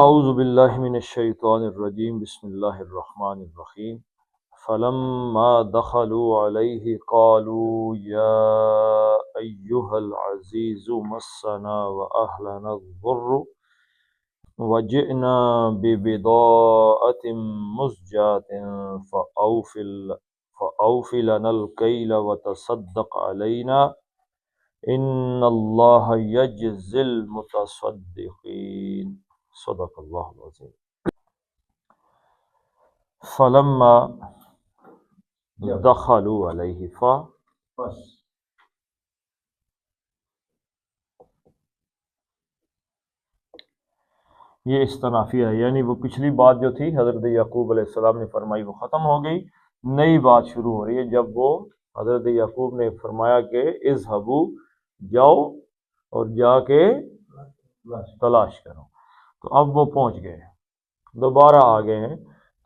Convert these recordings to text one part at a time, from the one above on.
اعوذ باللہ من الشیطان الرجیم بسم اللہ الرحمن الرحیم فلما دخلوا علیہ قالوا یا ایہا العزیز مسنا واہلنا الضر وجئنا ببضاعة مزجاة فأوف لنا الكيل وتصدق علينا ان اللہ یجزی المتصدقین صدق اللہ العظیم۔ فلما دخلوا علیہ یہ استنافیہ ہے، یعنی وہ پچھلی بات جو تھی حضرت یعقوب علیہ السلام نے فرمائی وہ ختم ہو گئی، نئی بات شروع ہو رہی ہے۔ جب وہ حضرت یعقوب نے فرمایا کہ اذهبوا جاؤ اور جا کے تلاش کرو، تو اب وہ پہنچ گئے، دوبارہ آ گئے ہیں،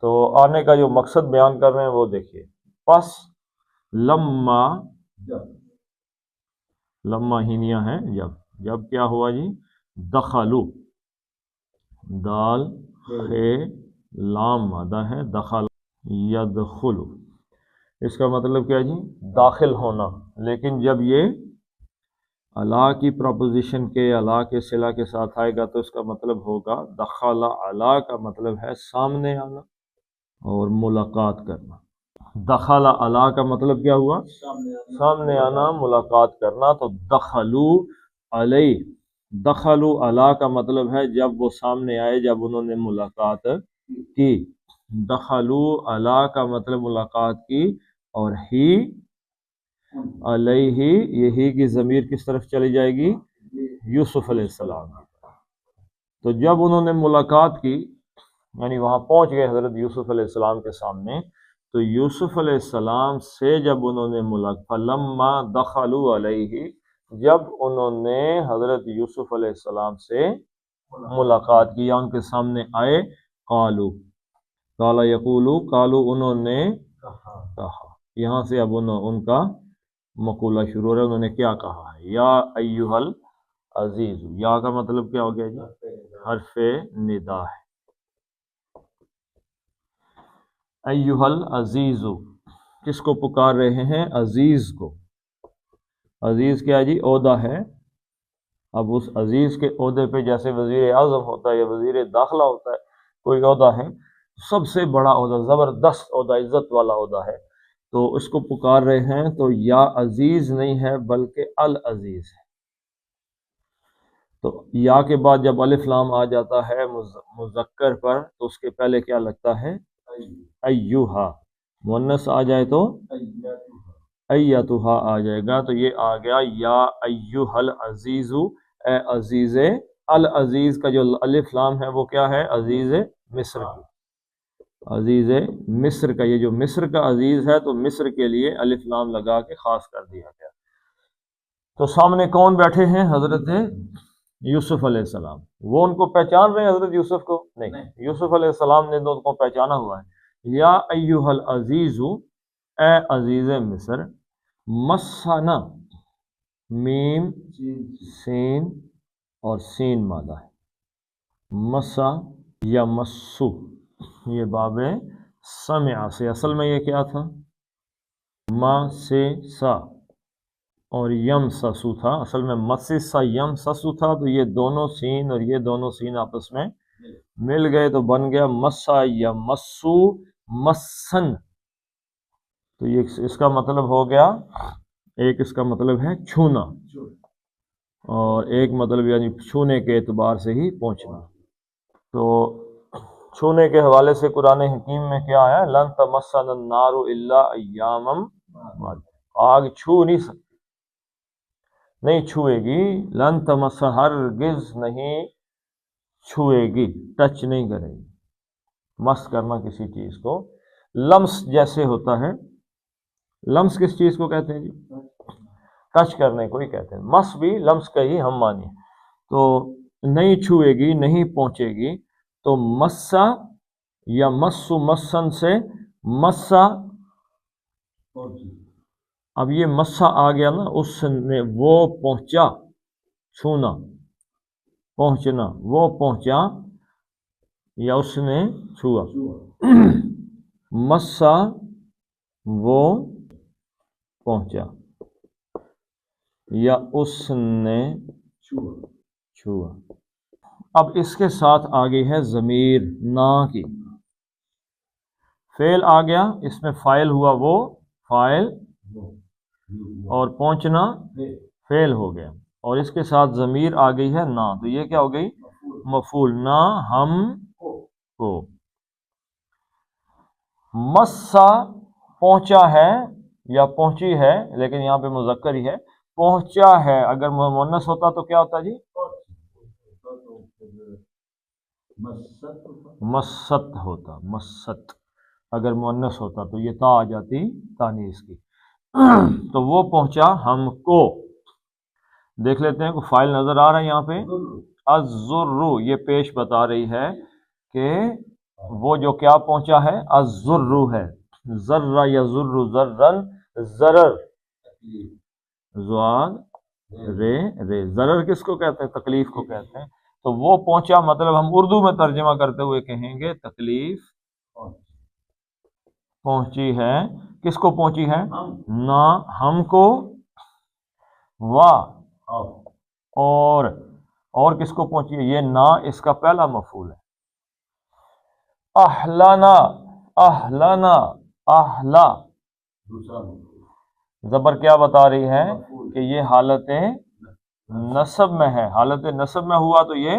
تو آنے کا جو مقصد بیان کر رہے ہیں وہ دیکھیے۔ پس لما ہینیاں ہیں جب کیا ہوا جی؟ دخلو، دال خے لام مادہ ہے، دخل یدخلو، اس کا مطلب کیا جی؟ داخل ہونا۔ لیکن جب یہ علا کی پروپوزیشن کے علا کے صلہ کے ساتھ آئے گا تو اس کا مطلب ہوگا دخل علا کا مطلب ہے سامنے آنا اور ملاقات کرنا۔ دخل علا کا مطلب کیا ہوا؟ سامنے آنا، ملاقات کرنا۔ تو دخلو علیہ، دخلو علا کا مطلب ہے جب وہ سامنے آئے، جب انہوں نے ملاقات کی۔ دخلو علا کا مطلب ملاقات کی، اور ہی علیہ، یہی کی ضمیر کس طرف چلی جائے گی؟ یوسف علیہ السلام۔ تو جب انہوں نے ملاقات کی، یعنی وہاں پہنچ گئے حضرت یوسف علیہ السلام کے سامنے، تو یوسف علیہ السلام سے جب انہوں نے فلما دخلوا علیہ، جب انہوں نے حضرت یوسف علیہ السلام سے ملاقات کی یا ان کے سامنے آئے، قالو، قال یقولو، قالو انہوں نے کہا، یہاں سے اب ان کا مقولہ شروع ہے، انہوں نے کیا کہا ہے؟ یا ایہا العزیز، یا کا مطلب کیا ہو گیا جی؟ حرف ندا ہے۔ ایہا العزیز، کس کو پکار رہے ہیں؟ عزیز کو۔ عزیز کیا جی؟ عہدہ ہے۔ اب اس عزیز کے عہدے پہ جیسے وزیر اعظم ہوتا ہے یا وزیر داخلہ ہوتا ہے، کوئی عہدہ ہے، سب سے بڑا عہدہ، زبردست عہدہ، عزت والا عہدہ ہے، تو اس کو پکار رہے ہیں، تو یا عزیز نہیں ہے بلکہ العزیز ہے۔ تو یا کے بعد جب الف لام آ جاتا ہے مذکر پر تو اس کے پہلے کیا لگتا ہے؟ ایہا۔ مؤنث آ جائے تو ایتھا آ جائے گا، تو یہ آ گیا یا ایہا العزیز، اے عزیز۔ العزیز کا جو الف لام ہے وہ کیا ہے؟ عزیز مصر کی، عزیز مصر کا، یہ جو مصر کا عزیز ہے تو مصر کے لیے الف لام لگا کے خاص کر دیا گیا۔ تو سامنے کون بیٹھے ہیں؟ حضرت یوسف علیہ السلام۔ وہ ان کو پہچان رہے ہیں حضرت یوسف کو؟ نہیں، یوسف علیہ السلام نے ان کو پہچانا ہوا ہے۔ یا ایہا العزیز، اے عزیز مصر، مسنا، میم سین اور سین مادہ ہے، مسا یا مسو، یہ باب سمع سے، اصل میں یہ کیا تھا؟ ما سے سا اور یم سسو تھا، اصل میں مسا یم سسو تھا، تو یہ دونوں سین اور یہ دونوں سین آپس میں مل گئے تو بن گیا مسا یا مسو مسن۔ تو یہ اس کا مطلب ہو گیا، ایک اس کا مطلب ہے چھونا، اور ایک مطلب یعنی چھونے کے اعتبار سے ہی پہنچنا۔ تو چھونے کے حوالے سے قرآن حکیم میں کیا ہے؟ لن تمسنا النار الا ایاما، آگ چھو نہیں سکتی، نہیں چھوئے گی، لن تمس، ہرگز نہیں چھوئے گی، ٹچ نہیں کرے گی۔ مس کرنا کسی چیز کو، لمس جیسے ہوتا ہے، لمس کس چیز کو کہتے ہیں جی؟ ٹچ کرنے کو ہی کہتے ہیں، مس بھی لمس کا ہی ہم مانی۔ تو نہیں چھوئے گی، نہیں پہنچے گی، تو مسا یا مسو مسن سے مسا، اب یہ مسا آ گیا نا، اس نے وہ پہنچا، چھونا، پہنچنا، وہ پہنچا یا اس نے چھوا، مسا وہ پہنچا، یا اس نے چھوا۔ اب اس کے ساتھ آ گئی ہے ضمیر نا کی، فعل آ گیا، اس میں فاعل ہوا وہ فاعل، اور پہنچنا فعل ہو گیا، اور اس کے ساتھ ضمیر آ گئی ہے نا، تو یہ کیا ہو گئی؟ مفعول، نہ ہم کو۔ مسا پہنچا ہے یا پہنچی ہے، لیکن یہاں پہ مذکر ہی ہے، پہنچا ہے، اگر مؤنث ہوتا تو کیا ہوتا جی؟ مست ہوتا، مست، اگر مؤنث ہوتا تو یہ تا آ جاتی تانیث کی۔ تو وہ پہنچا ہم کو، دیکھ لیتے ہیں کوئی فائل نظر آ رہا ہے یہاں پہ، الذر، یہ پیش بتا رہی ہے کہ وہ جو کیا پہنچا ہے، الذر ہے، ذرہ یذر ذرن، ضرر، زوال رے رے، ضرر کس کو کہتے ہیں؟ تکلیف کو کہتے ہیں۔ تو وہ پہنچا مطلب ہم اردو میں ترجمہ کرتے ہوئے کہیں گے تکلیف پہنچی ہے، کس کو پہنچی ہے؟ نہ ہم کو، اور کس کو پہنچی ہے؟ یہ نہ اس کا پہلا مفعول ہے۔ اہلنا، اہلنا، اہلا، زبر کیا بتا رہی ہے کہ یہ حالت نصب میں ہے، حالت نصب میں ہوا تو یہ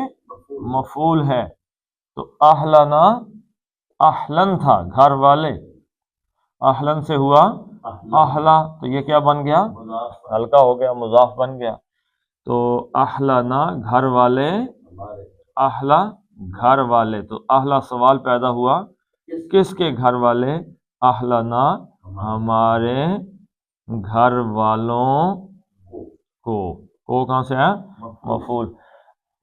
مفعول ہے۔ تو اہلنا، اہلن تھا گھر والے، اہلن سے ہوا اہلا، تو یہ کیا بن گیا؟ ہلکا ہو گیا، مضاف بن گیا۔ تو اہلنا گھر والے، اہلا گھر والے، تو اہلا سوال پیدا ہوا کس کے گھر والے؟ اہلنا ہمارے گھر والوں کو کہاں سے ہے؟ مفعول۔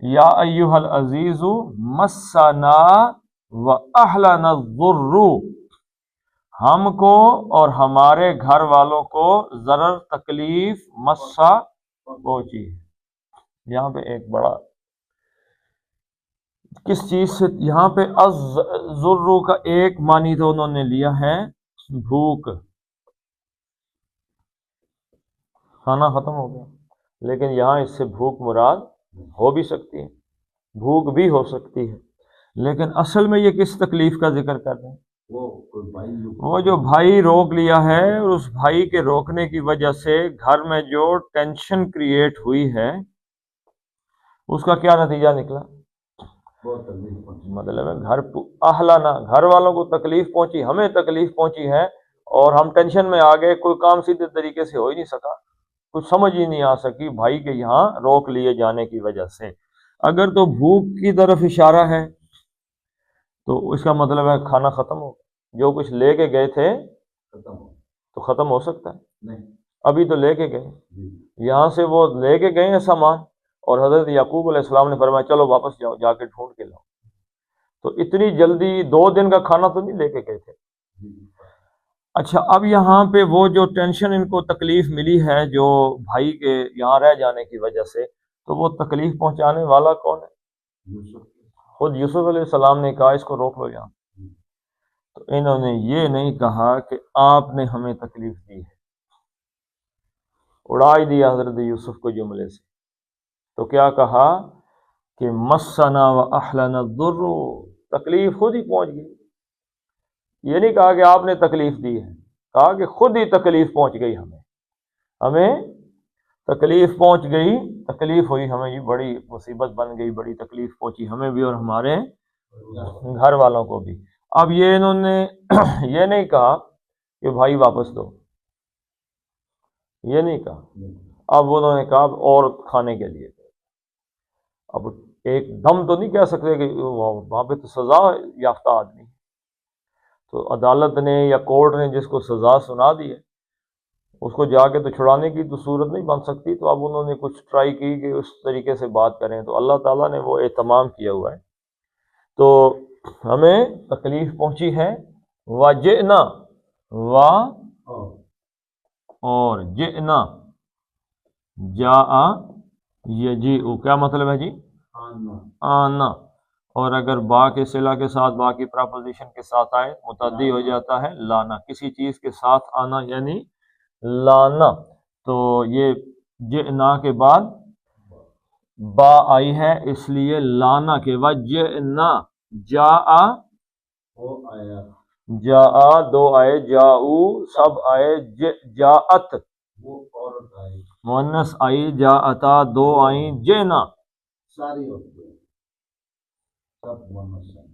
یا ایھا العزیز مسنا واہلنا الضر، ہم کو اور ہمارے گھر والوں کو ضرر تکلیف مسا پہنچی۔ یہاں پہ ایک بڑا، کس چیز سے؟ یہاں پہ الضر کا ایک معنی تو انہوں نے لیا ہے بھوک، کھانا ختم ہو گیا، لیکن یہاں اس سے بھوک مراد ہو بھی سکتی ہے، بھوک بھی ہو سکتی ہے، لیکن اصل میں یہ کس تکلیف کا ذکر کر رہے ہیں؟ وہ جو بھائی روک لیا ہے، اور اس بھائی کے روکنے کی وجہ سے گھر میں جو ٹینشن کریٹ ہوئی ہے، اس کا کیا نتیجہ نکلا؟ مطلب ہے گھر اہلنا، گھر والوں کو تکلیف پہنچی، ہمیں تکلیف پہنچی ہے، اور ہم ٹینشن میں آ گئے، کوئی کام سیدھے طریقے سے ہو ہی نہیں سکا، کچھ سمجھ ہی نہیں آ سکی بھائی کے یہاں روک لیے جانے کی وجہ سے۔ اگر تو بھوک کی طرف اشارہ ہے تو اس کا مطلب ہے کھانا ختم ہو، جو کچھ لے کے گئے تھے تو ختم ہو سکتا ہے؟ ابھی تو لے کے گئے، یہاں سے وہ لے کے گئے ہیں سامان، اور حضرت یعقوب علیہ السلام نے فرمایا چلو واپس جاؤ، جا کے ڈھونڈ کے لاؤ، تو اتنی جلدی 2 دن کا کھانا تو نہیں لے کے گئے تھے۔ اچھا، اب یہاں پہ وہ جو ٹینشن ان کو تکلیف ملی ہے جو بھائی کے یہاں رہ جانے کی وجہ سے، تو وہ تکلیف پہنچانے والا کون ہے؟ خود یوسف علیہ السلام نے کہا اس کو روک لو یہاں، تو انہوں نے یہ نہیں کہا کہ آپ نے ہمیں تکلیف دی ہے، اڑا ہی دیا حضرت یوسف کو جملے سے، تو کیا کہا کہ مسنا و اہلنا الضر، تکلیف خود ہی پہنچ گئی، یہ نہیں کہا کہ آپ نے تکلیف دی ہے، کہا کہ خود ہی تکلیف پہنچ گئی، ہمیں تکلیف پہنچ گئی، تکلیف ہوئی ہمیں، یہ بڑی مصیبت بن گئی، بڑی تکلیف پہنچی ہمیں بھی اور ہمارے گھر والوں کو بھی۔ اب یہ انہوں نے یہ نہیں کہا کہ بھائی واپس دو، یہ نہیں کہا، اب انہوں نے کہا اور کھانے کے لیے، اب ایک دم تو نہیں کہہ سکتے کہ وہاں پہ تو سزا یافتہ آدمی، تو عدالت نے یا کورٹ نے جس کو سزا سنا دی ہے اس کو جا کے تو چھڑانے کی تو صورت نہیں بن سکتی، تو اب انہوں نے کچھ ٹرائی کی کہ اس طریقے سے بات کریں، تو اللہ تعالیٰ نے وہ اہتمام کیا ہوا ہے، تو ہمیں تکلیف پہنچی ہے، وجئنا، اور جئنا، جاء یجیء، کیا مطلب ہے جی؟ آنا، اور اگر با کے صلہ کے ساتھ با کی پراپوزیشن کے ساتھ آئے متعدی ہو جاتا ہے لانا، کسی چیز کے ساتھ آنا یعنی لانا۔ تو یہ جئنا کے بعد با آئی ہے اس لیے لانا کے بعد جئنا، جاء جاء دو آئے، جاؤ سب آئے، جاءت مؤنث آئی، جاءتا دو آئیں، جئنا ساری ہوتی ہے سب مؤنث ہیں،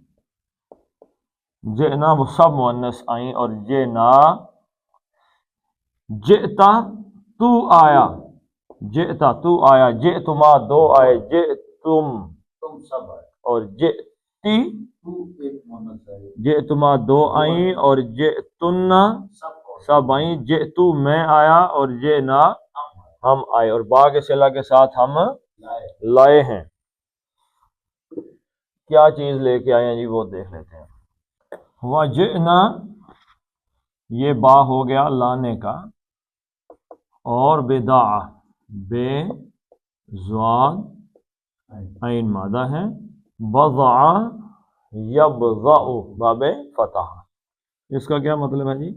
جئنا وہ سب مؤنث آئیں، اور جئنا جئتا تو آیا، جئتا تو آیا، جئتما دو آئے، جئتم تم سب آئے، اور جئتی تو ایک مؤنث ہے، جئتما دو آئیں اور جئتن سب آئیں، جئتو میں آیا اور جئنا ہم آئے، اور با کے صلہ کے ساتھ ہم لائے ہیں۔ کیا چیز لے کے آئے ہیں جی وہ دیکھ لیتے ہیں۔ وَجِئْنَا یہ با ہو گیا لانے کا، اور بداع بے زواد عین مادہ ہے، بضع یبضع باب فتح، اس کا کیا مطلب ہے جی؟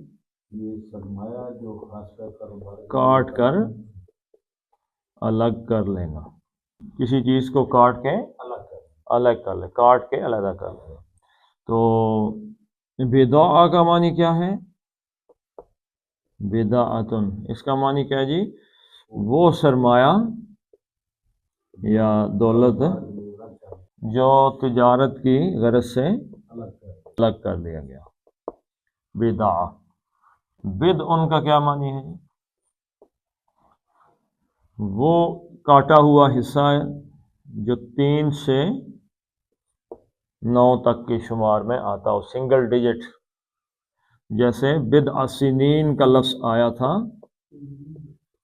یہ سرمایہ جو خاص کر کاٹ کر الگ کر لینا، کسی چیز کو کاٹ کے الگ کر لے، کاٹ کے علیحدہ کر لے۔ تو بداع کا معنی کیا ہے؟ بداعتن، اس کا معنی کیا ہے جی؟ وہ سرمایہ یا دولت جو تجارت کی غرض سے الگ کر دیا گیا، بداع۔ بدعن کا کیا معنی ہے جی؟ وہ کاٹا ہوا حصہ جو 3 سے 9 تک کے شمار میں آتا ہو، سنگل ڈیجٹ، جیسے بدع سنین کا لفظ آیا تھا،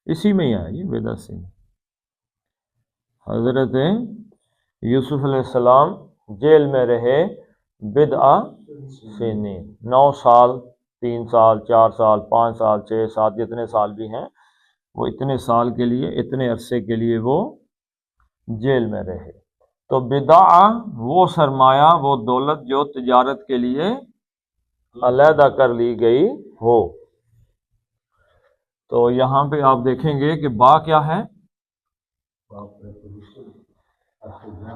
اسی میں ہی آیا جی بدع سنین۔ حضرت یوسف علیہ السلام جیل میں رہے بدع سنین، 9 سال، 3 سال، 4 سال، 5 سال، 6 7، جتنے سال بھی ہیں، وہ اتنے سال کے لیے، اتنے عرصے کے لیے وہ جیل میں رہے۔ تو بدع وہ سرمایہ، وہ دولت جو تجارت کے لیے علیحدہ کر لی گئی ہو۔ تو یہاں پہ آپ دیکھیں گے کہ با کیا ہے؟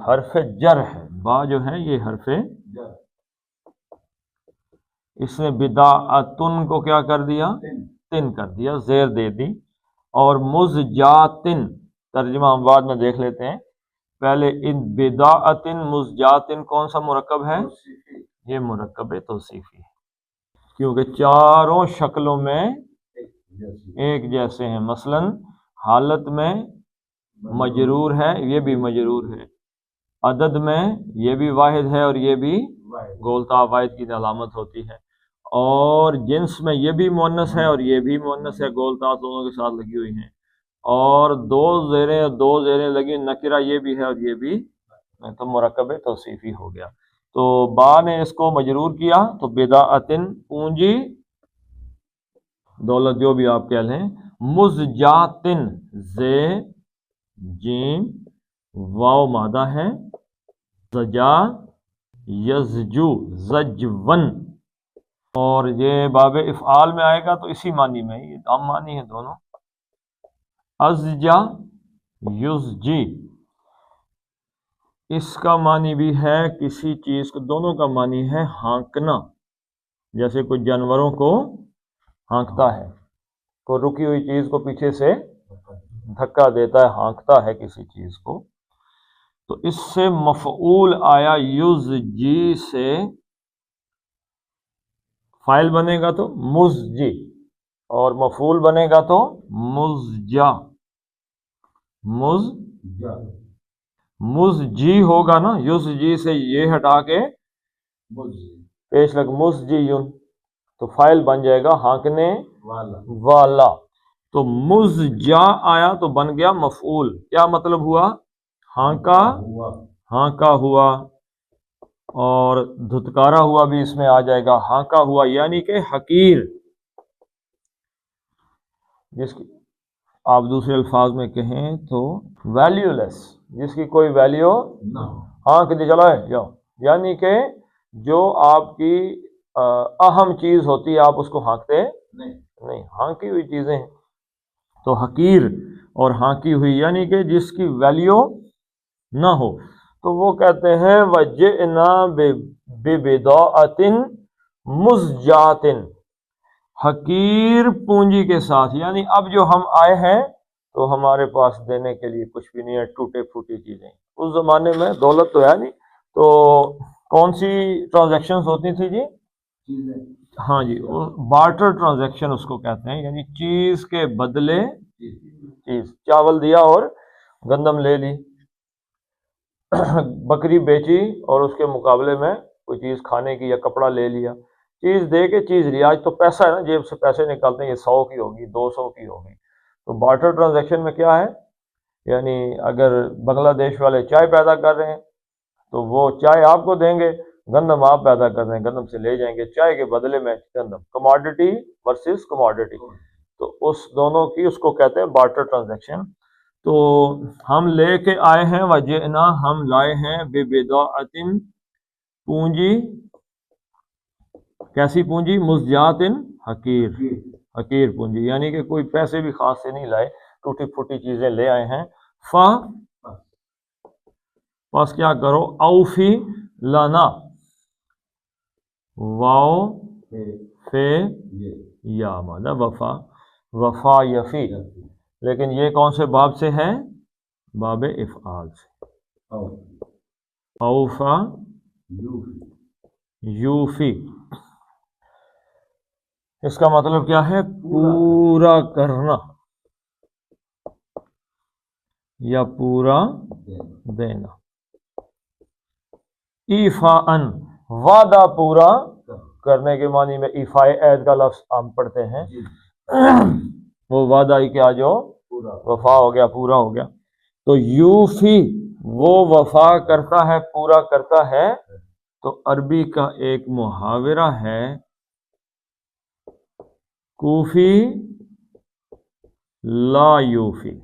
حرف جر ہے، با جو ہے یہ حرف اس نے بداعتن کو کیا کر دیا؟ تن کر دیا، زیر دے دی۔ اور مزجاتن ترجمہ ہم بعد میں دیکھ لیتے ہیں، پہلے ان بداعتن مزجاتن کون سا مرکب ہے؟ یہ مرکب توصیفی ہے، کیونکہ چاروں شکلوں میں ایک جیسے ہیں۔ مثلا حالت میں مجرور ہے، یہ بھی مجرور ہے، عدد میں یہ بھی واحد ہے اور یہ بھی گولتا واحد کی علامت ہوتی ہے، اور جنس میں یہ بھی مؤنث ہے اور یہ بھی مؤنث ہے، گولتا دونوں کے ساتھ لگی ہوئی ہیں، اور 2 زیریں لگی، نکرہ یہ بھی ہے اور یہ بھی، تو مرکب توصیفی ہو گیا۔ تو با نے اس کو مجرور کیا تو بداعتن پونجی دولت جو بھی آپ کہہ لیں، مزجاتن زے جیم واو مادہ ہے، زجا یزجو زجون، اور یہ باب افعال میں آئے گا تو اسی معنی میں، یہ عام معنی ہے دونوں، ازجا یزجی، اس کا معنی بھی ہے کسی چیز کو، دونوں کا معنی ہے ہانکنا، جیسے کوئی جانوروں کو ہانکتا ہے، کوئی رکی ہوئی چیز کو پیچھے سے دھکا دیتا ہے، ہانکتا ہے کسی چیز کو۔ تو اس سے مفعول آیا یزجی سے، فاعل بنے گا تو مزجی، اور مفعول بنے گا تو مزجا، مزجی ہوگا نا، یزجی سے یہ ہٹا کے پیش لگ مزجیون، تو فاعل بن جائے گا ہانکنے والا۔ تو مزجا آیا تو بن گیا مفعول، کیا مطلب ہوا؟ ہانکا ہوا، اور دھتکارا ہوا بھی اس میں آ جائے گا، ہانکا ہوا یعنی کہ حقیر، جس کی آپ دوسرے الفاظ میں کہیں تو ویلیو لیس، جس کی کوئی ویلیو نہ، ہانک دی چلو ہے جاؤ، یعنی کہ جو آپ کی اہم چیز ہوتی ہے آپ اس کو ہانکتے نہیں، ہانکی ہوئی چیزیں ہیں تو حقیر اور ہانکی ہوئی یعنی کہ جس کی ویلیو نہ ہو تو وہ کہتے ہیں وجئنا ببضاعۃ مزجاۃ، حقیر پونجی کے ساتھ، یعنی اب جو ہم آئے ہیں تو ہمارے پاس دینے کے لیے کچھ بھی نہیں ہے، ٹوٹے پھوٹی چیزیں۔ اس زمانے میں دولت تو ہے نہیں، تو کون سی ٹرانزیکشنز ہوتی تھی جی؟ ہاں جی، بارٹر ٹرانزیکشن اس کو کہتے ہیں، یعنی چیز کے بدلے چیز۔ چاول دیا اور گندم لے لی، بکری بیچی اور اس کے مقابلے میں کوئی چیز کھانے کی یا کپڑا لے لیا، چیز دے کے چیز لیا۔ آج تو پیسہ ہے نا، جیب سے پیسے نکالتے ہیں، یہ 100 کی ہوگی، 200 کی ہوگی۔ تو بارٹر ٹرانزیکشن میں کیا ہے، یعنی اگر بنگلہ دیش والے چائے پیدا کر رہے ہیں تو وہ چائے آپ کو دیں گے، گندم آپ پیدا کر رہے ہیں، گندم سے لے جائیں گے، چائے کے بدلے میں گندم، کموڈٹی ورسز کموڈٹی، تو اس دونوں کی اس کو کہتے ہیں بارٹر ٹرانزیکشن۔ تو ہم لے کے آئے ہیں، وجئنا ہم لائے ہیں، ببضاعۃ پونجی، کیسی پونجی؟ مزجاۃ حقیر، حقیر پونجی، یعنی کہ کوئی پیسے بھی خاص سے نہیں لائے، ٹوٹی پھوٹی چیزیں لے آئے ہیں۔ پس کیا کرو، اوفی لنا، واو فے یا مانا وفا، وفا یفی، لیکن یہ کون سے باب سے ہے؟ باب افعال سے۔ اوفا یوفی، اس کا مطلب کیا ہے؟ پورا کرنا یا پورا دینا۔ ایفاءً، وعدہ پورا کرنے کے معنی میں ایفاء عہد کا لفظ ہم پڑھتے ہیں، وہ وعدہ ہی کیا جو وفا ہو گیا، پورا ہو گیا۔ تو یوفی وہ وفا کرتا ہے، پورا کرتا ہے، تو عربی کا ایک محاورہ ہے کوفی لا یوفی،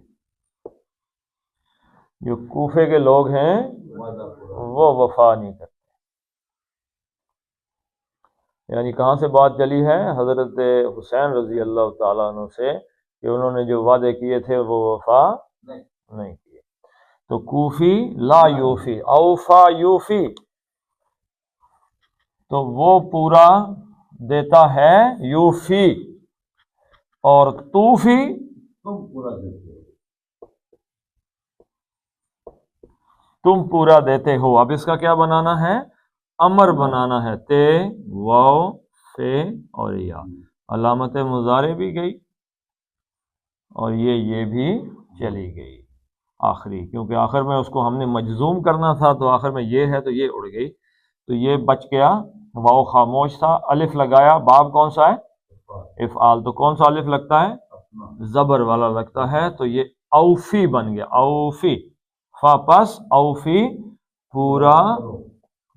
جو کوفے کے لوگ ہیں وہ وفا نہیں کرتے۔ یعنی کہاں سے بات چلی ہے؟ حضرت حسین رضی اللہ تعالیٰ عنہ سے، کہ انہوں نے جو وعدے کیے تھے وہ وفا نہیں کیے۔ تو کوفی لا یوفی، اوفا یوفی، تو وہ پورا دیتا ہے، یوفی، اور توفی تم پورا دیتے ہو۔ اب اس کا کیا بنانا ہے؟ امر بنانا ہے، تے واو فے اور یا، علامت مضارع بھی گئی اور یہ بھی چلی گئی آخری، کیونکہ آخر میں اس کو ہم نے مجزوم کرنا تھا، تو آخر میں یہ ہے تو یہ اڑ گئی، تو یہ بچ گیا، واو خاموش تھا، الف لگایا، باب کون سا ہے؟ افعال، تو کون سا الف لگتا ہے؟ زبر والا لگتا ہے، تو یہ اوفی بن گیا، اوفی، فا پس اوفی پورا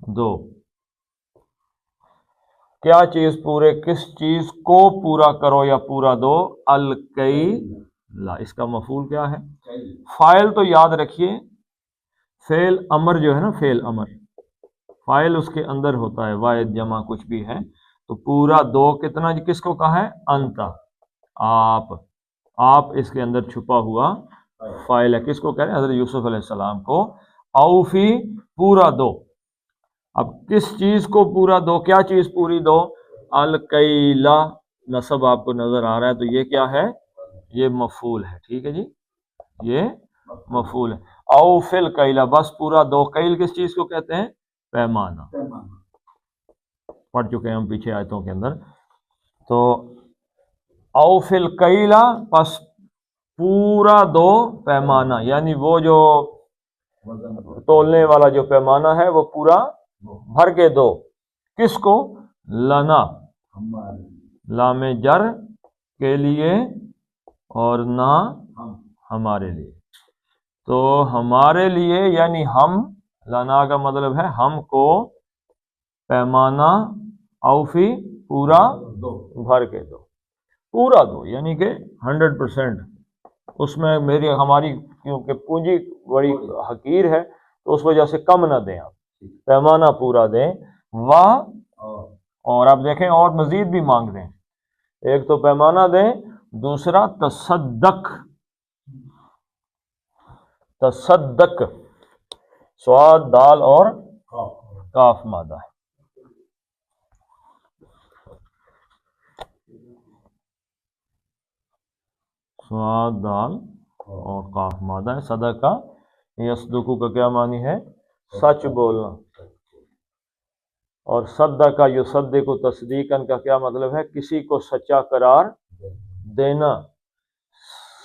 دو۔ کیا چیز پورے، کس چیز کو پورا کرو یا پورا دو؟ الکیلا، اس کا مفعول کیا ہے؟ فاعل تو یاد رکھیے، فعل امر جو ہے نا، فعل امر فاعل اس کے اندر ہوتا ہے، واحد جمع کچھ بھی ہے، تو پورا دو کتنا کس کو کہا ہے؟ انتا، آپ اس کے اندر چھپا ہوا فاعل ہے، کس کو کہہ رہے ہیں؟ حضرت یوسف علیہ السلام کو۔ اوفی پورا دو، اب کس چیز کو پورا دو؟ کیا چیز پوری دو؟ الکیلا، نصب آپ کو نظر آ رہا ہے، تو یہ کیا ہے؟ یہ مفعول ہے، ٹھیک ہے جی، یہ مفعول ہے۔ اوفی الکیلا، بس پورا دو۔ کیل کس چیز کو کہتے ہیں؟ پیمانہ، پڑھ چکے ہیں ہم پیچھے آیتوں کے اندر۔ تو اوفی الکیلا، پس پورا دو پیمانہ، یعنی وہ جو تولنے والا جو پیمانہ ہے وہ پورا بھر کے دو۔ کس کو؟ لنا، لام جر کے لیے، اور نہ ہمارے لیے، تو ہمارے لیے یعنی ہم، لنا کا مطلب ہے ہم کو، پیمانہ اوفی پورا بھر کے دو، پورا دو یعنی کہ 100%، اس میں ہماری کیونکہ پونجی بڑی حقیر ہے تو اس وجہ سے کم نہ دیں آپ، پیمانہ پورا دیں، اور اب دیکھیں اور مزید بھی مانگ دیں، ایک تو پیمانہ دیں، دوسرا تصدق سواد دال اور کاف مادہ ہے، سواد دال اور کاف مادہ ہے، صدقہ یصدقو کا کیا معنی ہے؟ سچ بولنا، اور صدقہ یصدق تصدیقاً کا کیا مطلب ہے؟ کسی کو سچا قرار دینا۔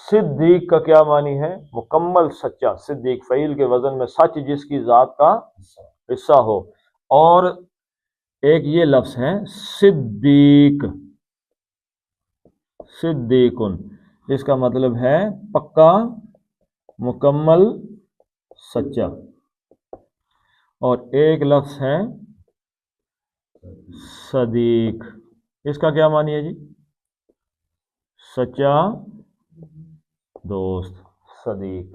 صدیق کا کیا معنی ہے؟ مکمل سچا، صدیق فعیل کے وزن میں سچ جس کی ذات کا حصہ ہو، اور ایک یہ لفظ ہے صدیق، صدیقن، اس کا مطلب ہے پکا، مکمل سچا، اور ایک لفظ ہے صدیق، اس کا کیا معنی ہے جی؟ سچا دوست، صدیق،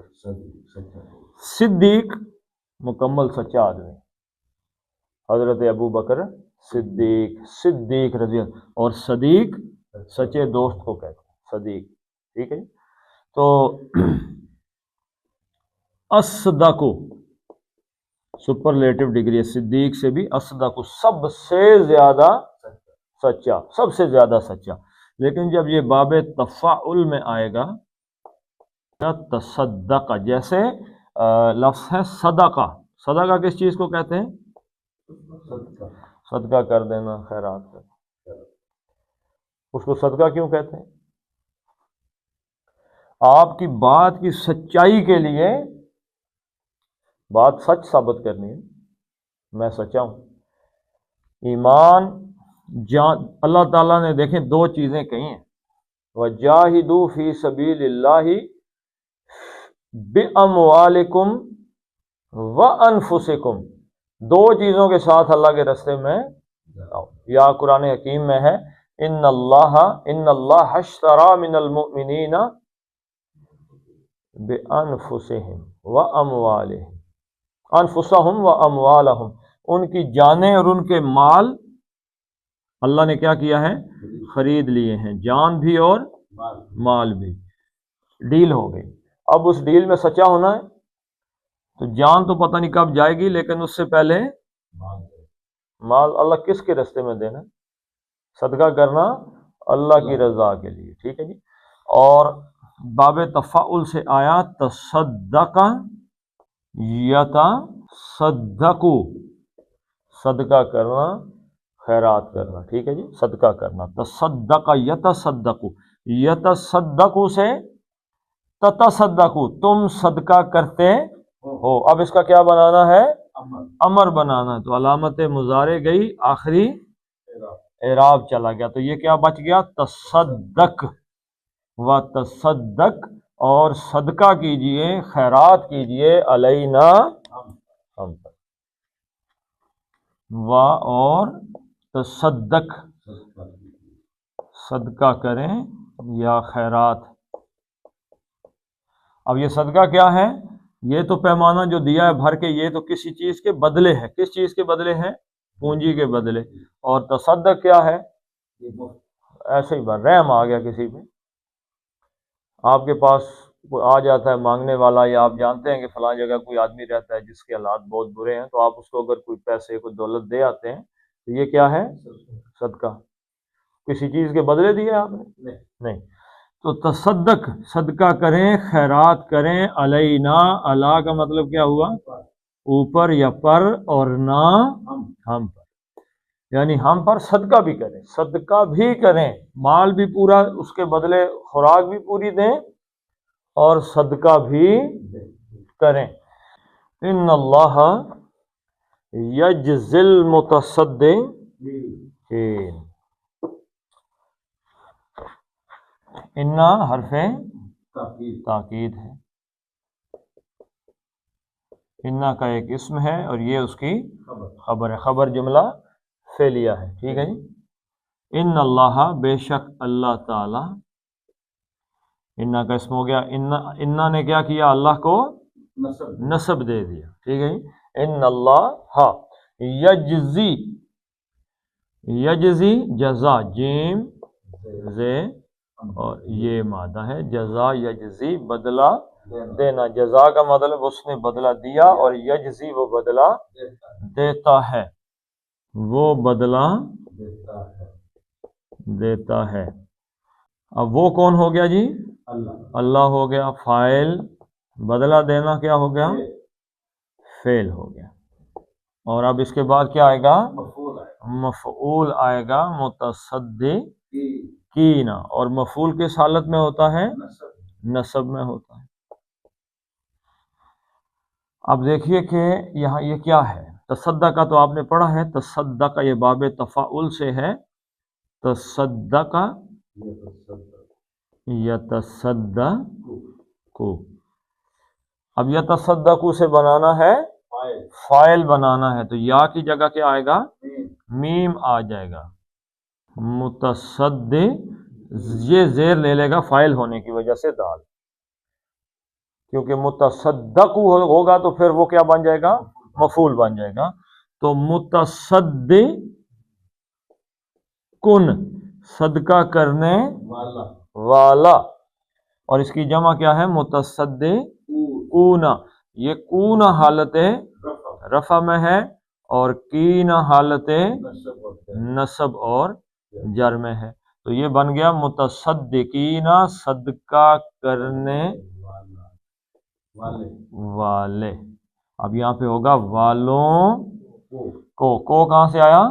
صدیق مکمل سچا آدمی، حضرت ابو بکر صدیق رضی اللہ، اور صدیق سچے دوست کو کہتے ہیں صدیق، ٹھیک ہے۔ تو اصدق سپرلیٹو ڈگری ہے، صدیق سے بھی اصدق سب سے زیادہ سچا، سب سے زیادہ سچا، لیکن جب یہ باب تفاعل میں آئے گا تصدق، جیسے لفظ ہے صدقہ، صدقہ کس چیز کو کہتے ہیں؟ صدقہ کر دینا، خیرات کرنا، اس کو صدقہ کیوں کہتے ہیں؟ آپ کی بات کی سچائی کے لیے بات سچ ثابت کرنی ہے، میں سچا ہوں، ایمان جان، اللہ تعالیٰ نے دیکھیں دو چیزیں کہی ہیں، وَجَاهِدُوا فِي سَبِيلِ اللَّهِ بِأَمْوَالِكُمْ وَأَنفُسِكُمْ، دو چیزوں کے ساتھ اللہ کے راستے میں یا قرآن حکیم میں ہے ان اللہ اشترى من المؤمنین بِأَنفُسِهِمْ وَأَمْوَالِهِمْ، انفسہم واموالہم، ان کی جانیں اور ان کے مال اللہ نے کیا کیا ہے؟ خرید لیے ہیں، جان بھی اور مال بھی، ڈیل ہو گئی۔ اب اس ڈیل میں سچا ہونا ہے، تو جان تو پتہ نہیں کب جائے گی، لیکن اس سے پہلے مال اللہ کس کے راستے میں دینا؟ صدقہ کرنا اللہ کی رضا کے لیے، ٹھیک ہے جی۔ اور باب تفاعل سے آیا تصدق یتصدقو، صدقہ کرنا، خیرات کرنا، ٹھیک ہے جی، صدقہ کرنا، تصدق یتصدقو، یتصدقو سے تتصدقو، تم صدقہ کرتے ہو، اب اس کا کیا بنانا ہے؟ امر بنانا ہے، تو علامت مضارع گئی، آخری اعراب چلا گیا، تو یہ کیا بچ گیا؟ تصدق و تصدق، اور صدقہ کیجئے، خیرات کیجئے، علینا ہم پر، و اور تصدق صدقہ کریں یا خیرات۔ اب یہ صدقہ کیا ہے؟ یہ تو پیمانہ جو دیا ہے بھر کے، یہ تو کسی چیز کے بدلے ہے، کس چیز کے بدلے ہے؟ پونجی کے بدلے، اور تصدق کیا ہے؟ ایسے ہی رحم آ گیا کسی پہ، آپ کے پاس کوئی آ جاتا ہے مانگنے والا، یا آپ جانتے ہیں کہ فلاں جگہ کوئی آدمی رہتا ہے جس کے حالات بہت برے ہیں، تو آپ اس کو اگر کوئی پیسے کوئی دولت دے آتے ہیں تو یہ کیا ہے؟ صدقہ، کسی چیز کے بدلے دیا آپ نے؟ نہیں، تو تصدق صدقہ کریں، خیرات کریں، علینا، علی کا مطلب کیا ہوا؟ اوپر یا پر، اور نہ ہم پر، یعنی ہم پر صدقہ بھی کریں، صدقہ بھی کریں، مال بھی پورا، اس کے بدلے خوراک بھی پوری دیں، اور صدقہ بھی کریں۔ ان اللہ یجزی المتصدقین، انا حرف تاکید ہے، انا کا ایک اسم ہے اور یہ اس کی خبر ہے، خبر جملہ فعلیہ ہے، ٹھیک ہے جی۔ ان اللہ، بے شک اللہ تعالی، انا کا اسم ہو گیا، انا نے کیا کیا؟ اللہ کو نسب دے دیا، ٹھیک ہے جی۔ ان اللہ یجزی، یجزی جزا، جیم زے اور یہ مادہ ہے، جزا یجزی بدلہ دینا، جزا کا مطلب اس نے بدلہ دیا، اور یجزی وہ بدلہ دیتا ہے، وہ بدلہ دیتا ہے۔ اب وہ کون ہو گیا جی؟ اللہ ہو گیا فاعل، بدلہ دینا کیا ہو گیا؟ فعل ہو گیا۔ اور اب اس کے بعد کیا آئے گا؟ مفعول آئے گا، متصدقین، اور مفعول کس حالت میں ہوتا ہے؟ نصب میں ہوتا ہے۔ اب دیکھیے کہ یہاں یہ کیا ہے، تصدق کا تو آپ نے پڑھا ہے، تصدق یہ باب تفاعل سے ہے، تصدق یتصدق، اب یتصدق سے بنانا ہے فاعل بنانا ہے، تو یا کی جگہ کیا آئے گا؟ میم آ جائے گا، متصدق یہ زیر لے لے گا فاعل ہونے کی وجہ سے دال، کیونکہ متصدق ہوگا تو پھر وہ کیا بن جائے گا؟ مفعول بن جائے گا۔ تو متصدق کن، صدقہ کرنے والا، اور اس کی جمع کیا ہے؟ متصدقون، یہ کون حالت رفع میں ہے، اور کین حالت نصب اور جر میں ہے، تو یہ بن گیا متصدقین، صدقہ کرنے والے۔ اب یہاں پہ ہوگا والوں کو کہاں سے آیا؟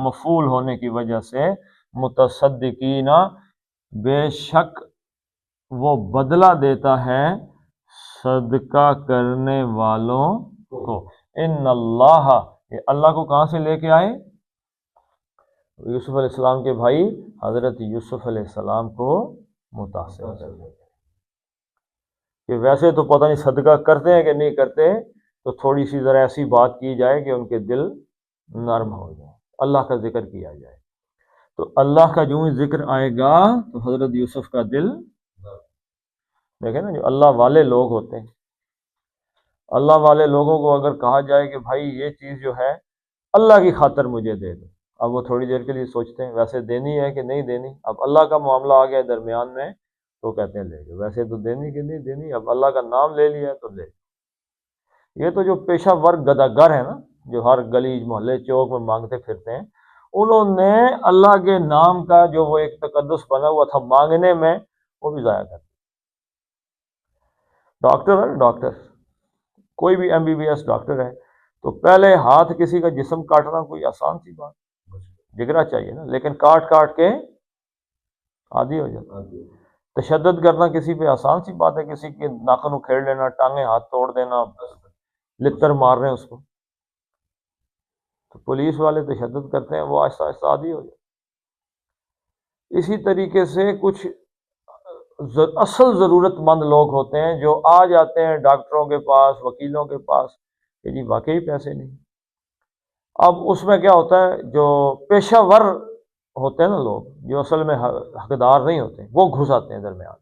مفعول ہونے کی وجہ سے، متصدقین بے شک وہ بدلہ دیتا ہے صدقہ کرنے والوں کو۔ ان اللہ، یہ اللہ کو کہاں سے لے کے آئے؟ یوسف علیہ السلام کے بھائی حضرت یوسف علیہ السلام کو متاثر کر دیا کہ ویسے تو پتہ نہیں صدقہ کرتے ہیں کہ نہیں کرتے، تو تھوڑی سی ذرا ایسی بات کی جائے کہ ان کے دل نرم ہو جائے، اللہ کا ذکر کیا جائے، تو اللہ کا جو ہی ذکر آئے گا تو حضرت یوسف کا دل، دیکھیں نا جو اللہ والے لوگ ہوتے ہیں، اللہ والے لوگوں کو اگر کہا جائے کہ بھائی یہ چیز جو ہے اللہ کی خاطر مجھے دے دو، اب وہ تھوڑی دیر کے لیے سوچتے ہیں ویسے دینی ہے کہ نہیں دینی، اب اللہ کا معاملہ آ گیا درمیان میں تو کہتے ہیں لے لو، ویسے تو دینی کہ نہیں دینی، اب اللہ کا نام لے لیا تو لے لو۔ یہ تو جو پیشہ ورگ گداگر ہیں نا، جو ہر گلی محلے چوک میں مانگتے پھرتے ہیں، انہوں نے اللہ کے نام کا جو وہ ایک تقدس بنا ہوا تھا مانگنے میں، وہ بھی ضائع کر دیا۔ ڈاکٹر ہے، ڈاکٹر کوئی بھی MBBS ڈاکٹر ہے، تو پہلے ہاتھ کسی کا جسم کاٹنا کوئی آسان سی بات، جگرا چاہیے نا، لیکن کاٹ کاٹ کے عادی ہو جاتا۔ تشدد کرنا کسی پہ آسان سی بات ہے، کسی کے ناخن اکھیڑ لینا، ٹانگیں ہاتھ توڑ دینا، لتر مار رہے ہیں اس کو، تو پولیس والے تشدد کرتے ہیں، وہ آہستہ آہستہ عادی ہو جاتے۔ اسی طریقے سے کچھ اصل ضرورت مند لوگ ہوتے ہیں جو آ جاتے ہیں ڈاکٹروں کے پاس، وکیلوں کے پاس، کہ جی واقعی پیسے نہیں۔ اب اس میں کیا ہوتا ہے، جو پیشہ ور ہوتے ہیں نا لوگ، جو اصل میں حقدار نہیں ہوتے، وہ گھس آتے ہیں درمیان،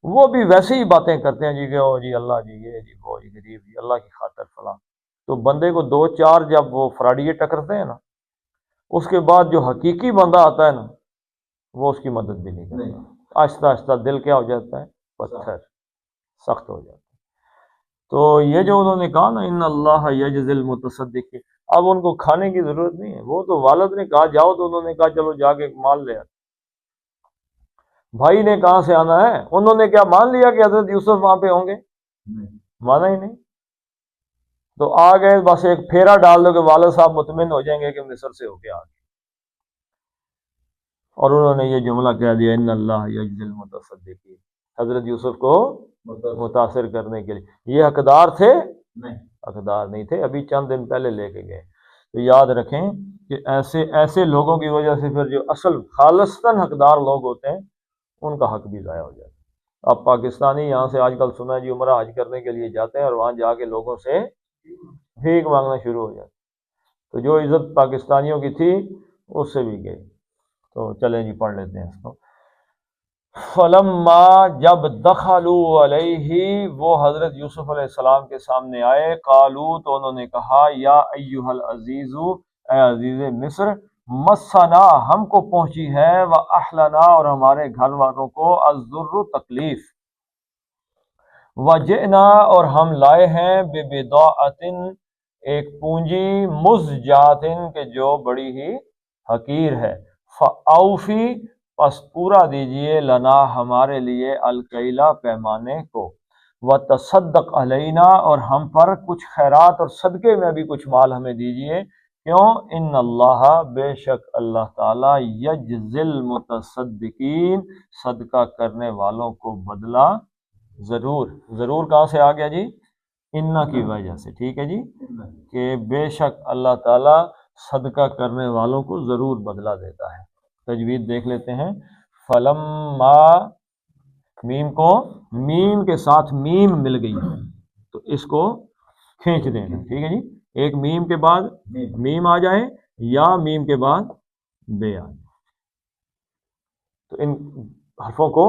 وہ بھی ویسے ہی باتیں کرتے ہیں جی کہ او جی اللہ جی یہ جی وہ جی غریب جی اللہ کی خاطر فلاں، تو بندے کو دو چار جب وہ فراڈیے ٹکرتے ہیں نا، اس کے بعد جو حقیقی بندہ آتا ہے نا، وہ اس کی مدد بھی نہیں کرتا، آہستہ آہستہ دل کیا ہو جاتا ہے؟ پتھر، سخت ہو جاتا ہے۔ تو یہ جو انہوں نے کہا نا ان اللہ یجزی المتصدقین، اب ان کو کھانے کی ضرورت نہیں ہے، وہ تو والد نے کہا جاؤ تو انہوں نے کہا چلو جا کے مال لے آتے۔ بھائی نے کہاں سے آنا ہے؟ انہوں نے کیا مان لیا کہ حضرت یوسف وہاں پہ ہوں گے؟ مانا ہی نہیں، تو آ گئے، بس ایک پھیرا ڈال دو کہ والد صاحب مطمئن ہو جائیں گے کہ مصر سے ہو کے آ گئے، اور انہوں نے یہ جملہ کہہ دیا ان اللہ یجزی المتصدقین، حضرت یوسف کو متاثر کرنے کے لیے۔ یہ حقدار تھے؟ نہیں، حقدار نہیں تھے، ابھی چند دن پہلے لے کے گئے۔ تو یاد رکھیں کہ ایسے لوگوں کی وجہ سے پھر جو اصل خالصتاً حقدار لوگ ہوتے ہیں ان کا حق بھی ضائع ہو جاتا ہے۔ اب پاکستانی یہاں سے آج کل سنا ہے جی عمرہ حج کرنے کے لیے جاتے ہیں اور وہاں جا کے لوگوں سے بھیک مانگنا شروع ہو جاتا، تو جو عزت پاکستانیوں کی تھی اس سے بھی گئی۔ تو چلیں جی پڑھ لیتے ہیں اس کو۔ فلما جب دخلوا علیہ وہ حضرت یوسف علیہ السلام کے سامنے آئے، قالو تو انہوں نے کہا، یا ایھا العزیز اے عزیز مصر، مسنا ہم کو پہنچی ہے، و اہلنا اور ہمارے گھر والوں کو، الضر تکلیف، وجئنا اور ہم لائے ہیں، ببضاعۃ ایک پونجی، مزجاۃ کہ جو بڑی ہی حقیر ہے، فاوفی پس پورا دیجئے، لنا ہمارے لیے، الکیلا پیمانے کو، وتصدق علینا اور ہم پر کچھ خیرات اور صدقے میں بھی کچھ مال ہمیں دیجئے، کیوں؟ ان اللہ بے شک اللہ تعالی یجزی المتصدقین صدقہ کرنے والوں کو بدلہ ضرور، ضرور کہاں سے آ گیا جی؟ انا کی وجہ سے، ٹھیک ہے جی، کہ بے شک اللہ تعالی صدقہ کرنے والوں کو ضرور بدلہ دیتا ہے۔ تجوید دیکھ لیتے ہیں، فلما میم کو میم کے ساتھ میم مل گئی تو اس کو کھینچ دینا، ٹھیک ہے جی، ایک میم کے بعد میم آ جائے یا میم کے بعد بے آ جائے تو ان حرفوں کو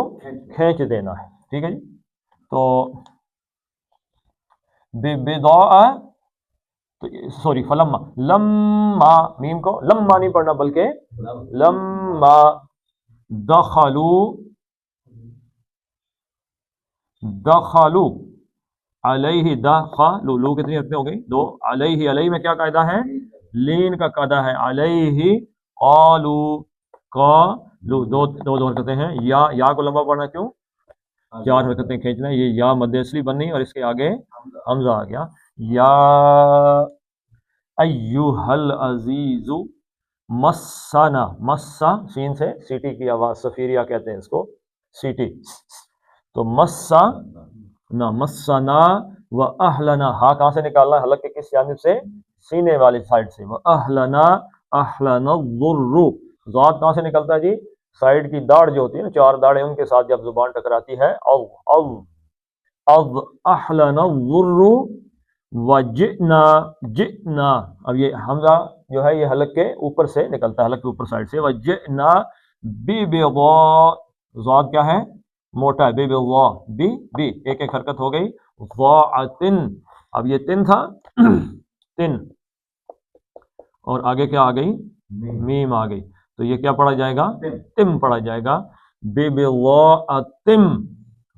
کھینچ دینا ہے، ٹھیک ہے جی۔ تو بضاء تو سوری فلما لما میم کو لما نہیں پڑھنا بلکہ لما دخلوا علیہ، دخلوا لو کتنی حرفیں ہو گئی؟ دو، علیہ، علیہ میں کیا قاعدہ ہے؟ لین کا قاعدہ ہے، علیہ قالوا قالوا دو حرکتیں ہیں، یا کو لمبا پڑھنا کیوں؟ چار حرکتیں کھینچنا، یہ یا مد اصلی بننی اور اس کے آگے حمزہ آ گیا، یا ایھا العزیز مسنا، مسا سین سے سیٹی کی آواز، سفیریا کہتے ہیں اس کو، سیٹی، تو مسا نہ مسنا و اہلنا، ہاں کہاں سے نکالنا ہے؟ حلق کے کس جانب سے؟ سینے والی سائڈ سے، و اہلنا، اہلنا الضر، ذات کہاں سے نکلتا ہے جی؟ سائڈ کی داڑھ جو ہوتی ہے نا، چار داڑھیں، ان کے ساتھ جب زبان ٹکراتی ہے، احلنا الضر وجئنا، جئنا، اب یہ حمزہ جو ہے یہ حلق کے اوپر سے نکلتا ہے، حلق کے اوپر سائڈ سے، وجئنا ببضاء، ضاد کیا ہے؟ موٹا ہے، ببضاء، بی ایک ایک حرکت ہو گئی، ضاعتن، اب یہ تن تھا تن، اور آگے کیا آ گئی؟ میم آ گئی، تو یہ کیا پڑھا جائے گا؟ تم پڑھا جائے گا، ببضاءتم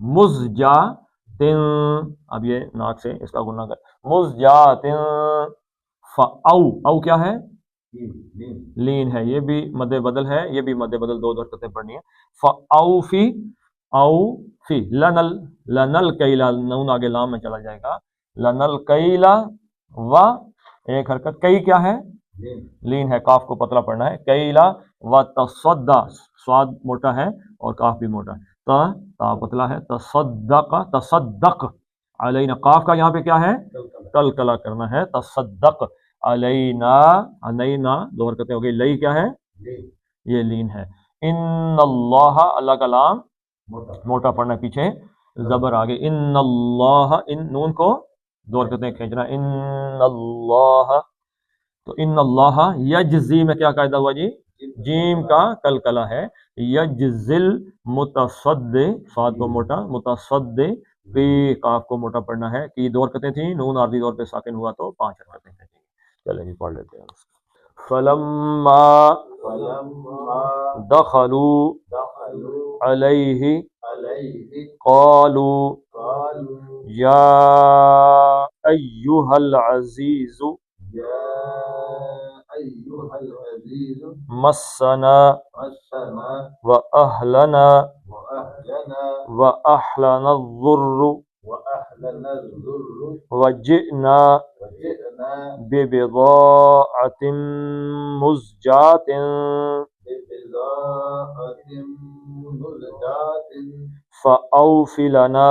مزجاتن، اب یہ ناک سے اس کا گنہ کر، مزجاتن، او کیا ہے؟ لین ہے، یہ بھی مد بدل ہے، یہ بھی مد بدل، دو حرکتیں پڑھنی ہے، فاوفی، اوفی، لنل کیلا، نون آگے لام میں چلا جائے گا، لنل کیلا، و ایک حرکت، کئی کیا ہے؟ لین ہے، کاف کو پتلا پڑھنا ہے، کیلا و تصدا، سواد موٹا ہے اور کاف بھی موٹا ہے، تا پتلا ہے، تصدق علینا، قاف کا یہاں پہ کیا ہے؟ کلکلا کرنا ہے، تصدق علینا، علینا دو حرکتیں ہو گئی، لئی کیا ہے؟ یہ لین ہے، ان اللہ، اللہ کا لام موٹا پڑھنا ہے، پیچھے زبر آگے، ان اللہ، ان نون کو دو حرکتیں کھینچنا، ان اللہ، تو ان اللہ یجزی میں کیا قاعدہ ہوا جی؟ جیم کا کلکلا ہے، یجزل متصد، صاد کو موٹا، متصد کی، قاف کو موٹا پڑھنا ہے، کی دو حرکتیں تھیں، نون عارضی طور پہ ساکن ہوا تو پانچ حرکتیں تھیں، چلیں جی پڑھ لیتے ہیں۔ فلما دخلوا علیہ قالوا یا ایھا العزیز مسنا وأهلنا الضر وجئنا ببضاعة مزجاة فأوف لنا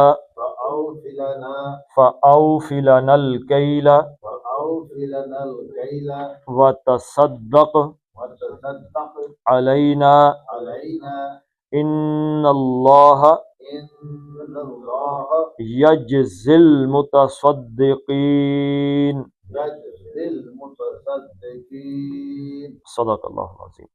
الكيل وتصدق علینا ان اللہ یجزی المتصدقین، صدق اللہ العظیم۔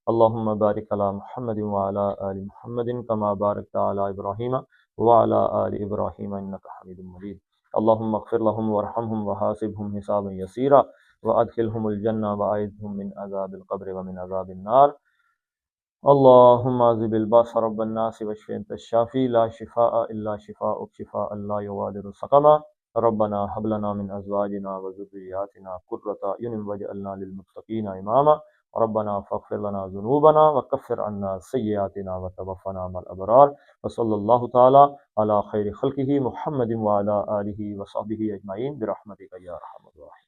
اللهم بارك على محمد وعلى آل محمد كما باركت على إبراهيم وعلى آل إبراهيم إنك حميد مجيد. اللهم اغفر لهم وارحمهم وحاسبهم حسابا يسيرا وأدخلهم الجنة وأعذهم من عذاب القبر ومن عذاب النار. اللهم عذب الباس رب الناس واشف انت الشافي لا شفاء الا شفاءك شفاء لا يغادر سقما. ربنا هب لنا من ازواجنا وذرياتنا قرة اعين واجعلنا للمتقين اماما. ربنا فاغفر لنا ذنوبنا وكفر عنا سيئاتنا وتوفنا مع الابرار. وصلى الله تعالى على خير خلقه محمد وعلى اله وصحبه اجمعين برحمتك يا ارحم الراحمين.